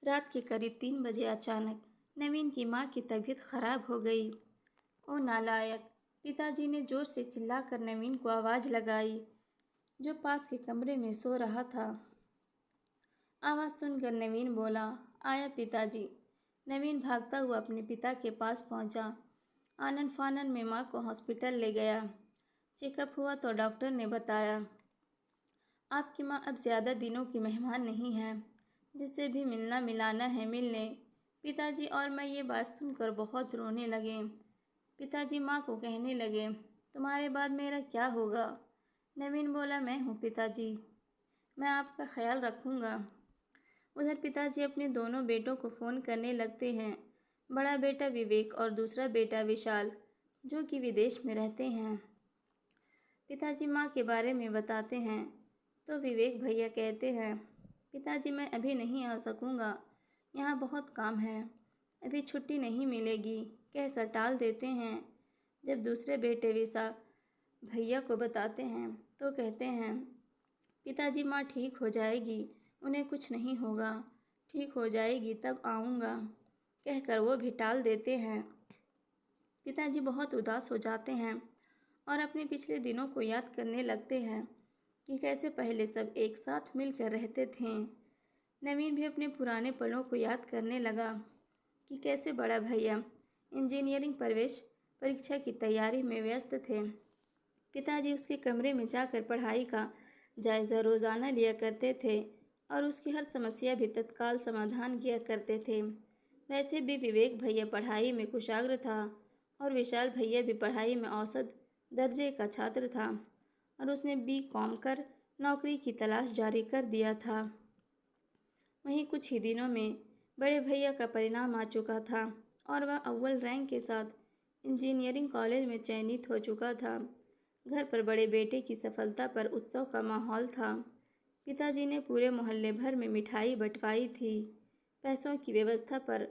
रात के करीब 3 बजे अचानक नवीन की माँ की तबीयत खराब हो गई। ओ नालायक! पिताजी ने जोर से चिल्लाकर नवीन को आवाज़ लगाई, जो पास के कमरे में सो रहा था। आवाज़ सुनकर नवीन बोला, आया पिताजी। नवीन भागता हुआ अपने पिता के पास पहुंचा। आनन फानन में माँ को हॉस्पिटल ले गया। चेकअप हुआ तो डॉक्टर ने बताया, आपकी माँ अब ज़्यादा दिनों की मेहमान नहीं है, जिससे भी मिलना मिलाना है मिल लें। पिताजी और मैं ये बात सुनकर बहुत रोने लगे। पिताजी माँ को कहने लगे, तुम्हारे बाद मेरा क्या होगा? नवीन बोला, मैं हूँ पिताजी, मैं आपका ख्याल रखूँगा। उधर पिताजी अपने दोनों बेटों को फ़ोन करने लगते हैं। बड़ा बेटा विवेक और दूसरा बेटा विशाल, जो कि विदेश में रहते हैं। पिताजी माँ के बारे में बताते हैं तो विवेक भैया कहते हैं, पिताजी मैं अभी नहीं आ सकूँगा, यहाँ बहुत काम है, अभी छुट्टी नहीं मिलेगी, कहकर टाल देते हैं। जब दूसरे बेटे विशा भैया को बताते हैं तो कहते हैं, पिताजी माँ ठीक हो जाएगी, उन्हें कुछ नहीं होगा, ठीक हो जाएगी तब आऊँगा, कहकर वो भी टाल देते हैं। पिताजी बहुत उदास हो जाते हैं और अपने पिछले दिनों को याद करने लगते हैं कि कैसे पहले सब एक साथ मिलकर रहते थे। नवीन भी अपने पुराने पलों को याद करने लगा कि कैसे बड़ा भैया इंजीनियरिंग प्रवेश परीक्षा की तैयारी में व्यस्त थे। पिताजी उसके कमरे में जाकर पढ़ाई का जायज़ा रोज़ाना लिया करते थे और उसकी हर समस्या भी तत्काल समाधान किया करते थे। वैसे भी विवेक भैया पढ़ाई में कुशाग्र था और विशाल भैया भी पढ़ाई में औसत दर्जे का छात्र था और उसने B.Com कर नौकरी की तलाश जारी कर दिया था। वहीं कुछ ही दिनों में बड़े भैया का परिणाम आ चुका था और वह अव्वल रैंक के साथ इंजीनियरिंग कॉलेज में चयनित हो चुका था। घर पर बड़े बेटे की सफलता पर उत्सव का माहौल था। पिताजी ने पूरे मोहल्ले भर में मिठाई बंटवाई थी। पैसों की व्यवस्था पर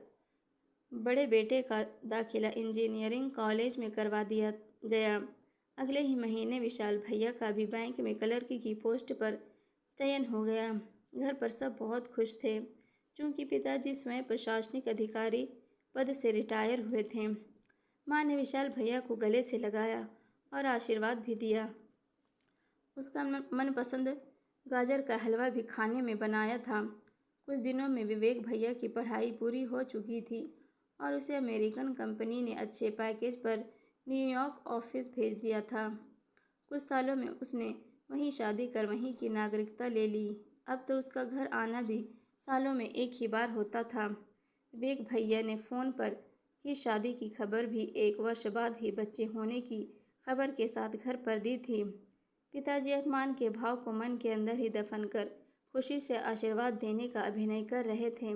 बड़े बेटे का दाखिला इंजीनियरिंग कॉलेज में करवा दिया गया। अगले ही महीने विशाल भैया का भी बैंक में क्लर्क की पोस्ट पर चयन हो गया। घर पर सब बहुत खुश थे, क्योंकि पिताजी स्वयं प्रशासनिक अधिकारी पद से रिटायर हुए थे। माँ ने विशाल भैया को गले से लगाया और आशीर्वाद भी दिया। उसका मनपसंद गाजर का हलवा भी खाने में बनाया था। कुछ दिनों में विवेक भैया की पढ़ाई पूरी हो चुकी थी और उसे अमेरिकन कंपनी ने अच्छे पैकेज पर न्यूयॉर्क ऑफिस भेज दिया था। कुछ सालों में उसने वहीं शादी कर वहीं की नागरिकता ले ली। अब तो उसका घर आना भी सालों में एक ही बार होता था। विवेक भैया ने फ़ोन पर ही शादी की खबर भी 1 वर्ष बाद ही बच्चे होने की खबर के साथ घर पर दी थी। पिताजी अपमान के भाव को मन के अंदर ही दफन कर खुशी से आशीर्वाद देने का अभिनय कर रहे थे।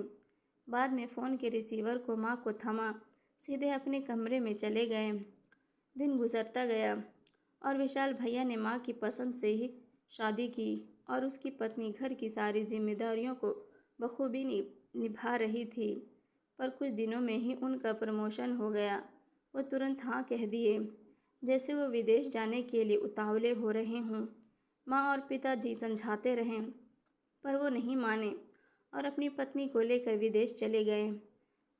बाद में फ़ोन के रिसीवर को माँ को थमा सीधे अपने कमरे में चले गए। दिन गुजरता गया और विशाल भैया ने माँ की पसंद से ही शादी की और उसकी पत्नी घर की सारी जिम्मेदारियों को बखूबी निभा रही थी। पर कुछ दिनों में ही उनका प्रमोशन हो गया। वो तुरंत हाँ कह दिए, जैसे वो विदेश जाने के लिए उतावले हो रहे हों। माँ और पिताजी समझाते रहे, पर वो नहीं माने और अपनी पत्नी को लेकर विदेश चले गए।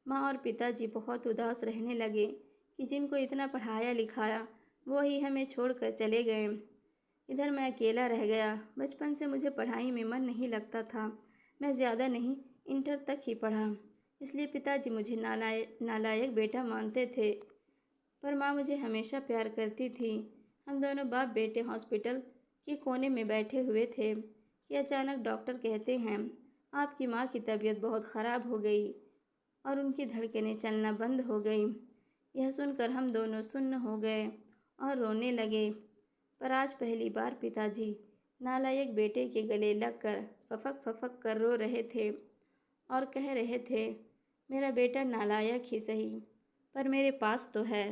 माँ और पिताजी बहुत उदास रहने लगे कि जिनको इतना पढ़ाया लिखाया वो ही हमें छोड़कर चले गए। इधर मैं अकेला रह गया। बचपन से मुझे पढ़ाई में मन नहीं लगता था। मैं ज़्यादा नहीं, इंटर तक ही पढ़ा, इसलिए पिताजी मुझे नालायक बेटा मानते थे। पर माँ मुझे हमेशा प्यार करती थी। हम दोनों बाप बेटे हॉस्पिटल के कोने में बैठे हुए थे कि अचानक डॉक्टर कहते हैं, आपकी माँ की तबीयत बहुत ख़राब हो गई और उनकी धड़कनें चलना बंद हो गई। यह सुनकर हम दोनों सुन्न हो गए और रोने लगे। पर आज पहली बार पिताजी नालायक बेटे के गले लगकर फफक फफक कर रो रहे थे और कह रहे थे, मेरा बेटा नालायक ही सही, पर मेरे पास तो है।